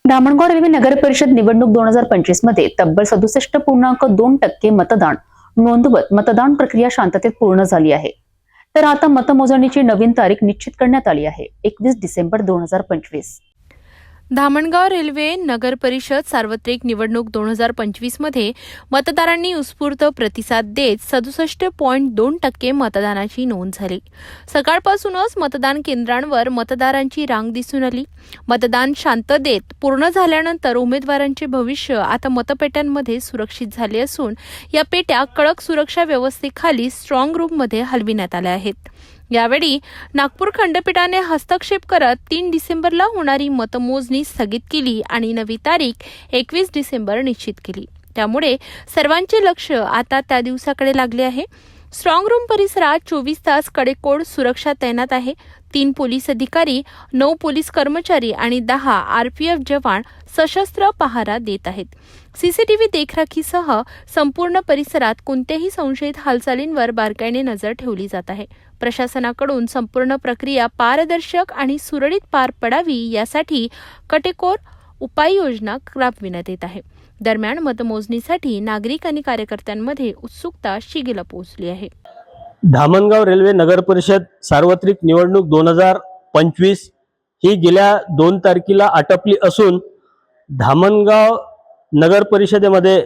Dhamangaon railway नगर परिषद निवडणूक 2025 मध्ये तब्बल 67.2% मतदान नोंदवत मतदान प्रक्रिया शांततेत पूर्ण झाली आहे। तर आता मतमोजणीची नवीन तारीख निश्चित करण्यात आली आहे, 21 डिसेंबर 2025। धामणगाव रेल्वे नगर परिषद सार्वत्रिक निवडणूक 2025 मध्ये मतदारांनी उत्स्फूर्त प्रतिसाद देत 67.2% मतदानाची नोंद झाली। सकाळपासूनच मतदान केंद्रांवर मतदारांची रांग दिसून आली। मतदान शांततेत पूर्ण झाल्यानंतर उमेदवारांचे भविष्य आता मतपेट्यांमध्ये सुरक्षित झाले असून या पेट्या कडक सुरक्षा व्यवस्थेखाली स्ट्रॉंग रूममध्ये हलविण्यात आल्या आहेत। यावेळी नागपूर खंडपीठाने हस्तक्षेप करत 3 डिसेंबरला होणारी मतमोजणी स्थगित केली आणि नवी तारीख 21 डिसेंबर निश्चित केली। त्यामुळे सर्वांचे लक्ष आता त्या दिवसाकडे लागले आहे। स्ट्रॉंग रूम परिसरात 24 तास कडेकोट सुरक्षा तैनात आहे। 3 पोलीस अधिकारी, 9 पोलीस कर्मचारी आणि 10 आरपीएफ जवान सशस्त्र पहारा देत आहेत। सीसीटीव्ही देखरेखीसह संपूर्ण परिसरात कोणत्याही संशयित हालचालींवर बारकाईने नजर ठेवली जात आहे। प्रशासनाकडून संपूर्ण प्रक्रिया पारदर्शक आणि सुरळीत पार पडावी यासाठी काटेकोर उपाययोजना राबविण्यात येत आहे। दरम्यान मतमोजणीसाठी नागरिक आणि कार्यकर्त्यांमध्ये उत्सुकता शिगेला पोहोचली आहे। धामणगाव रेल्वे नगर परिषद सार्वत्रिक निवडणूक 2025 ही गेल्या 2 तारखेला आटपली असून धामणगाव नगर परिषदेमध्ये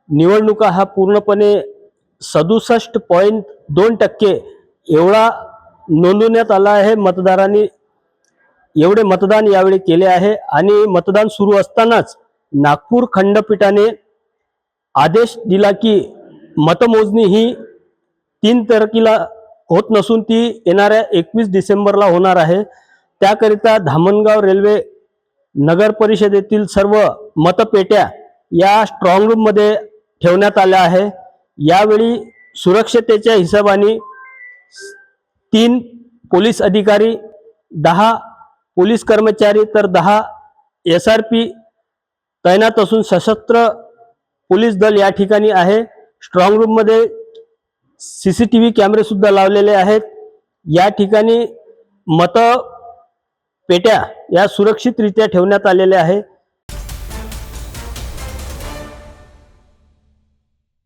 निवडणुका हा पूर्णपणे 67.2% एवढा नोंदवण्यात आला आहे। मतदारांनी एवढे मतदान यावेळी केले आहे आणि मतदान सुरू असतानाच नागपूर खंडपीठाने आदेश दिला की मतमोजणी ही 3 तारखेला होत नसून ती येणाऱ्या 21 डिसेंबरला होणार आहे। त्याकरिता धामणगाव रेल्वे नगर परिषदेतील सर्व मतपेट्या या स्ट्रॉंग रूम मध्ये ठेवण्यात आल्या आहे। यावेळी सुरक्षतेच्या हिशोबाने 3 पोलीस अधिकारी, 10 पोलीस कर्मचारी तर 10 SRP तैनात असून सशस्त्र पोलीस दल या ठिकाणी आहे। स्ट्रॉंग रूम मध्ये सीसीटीव्ही कॅमेरे सुद्धा लावलेले आहेत। या ठिकाणी मतपेट्या या सुरक्षितरित्या ठेवण्यात आलेल्या आहे।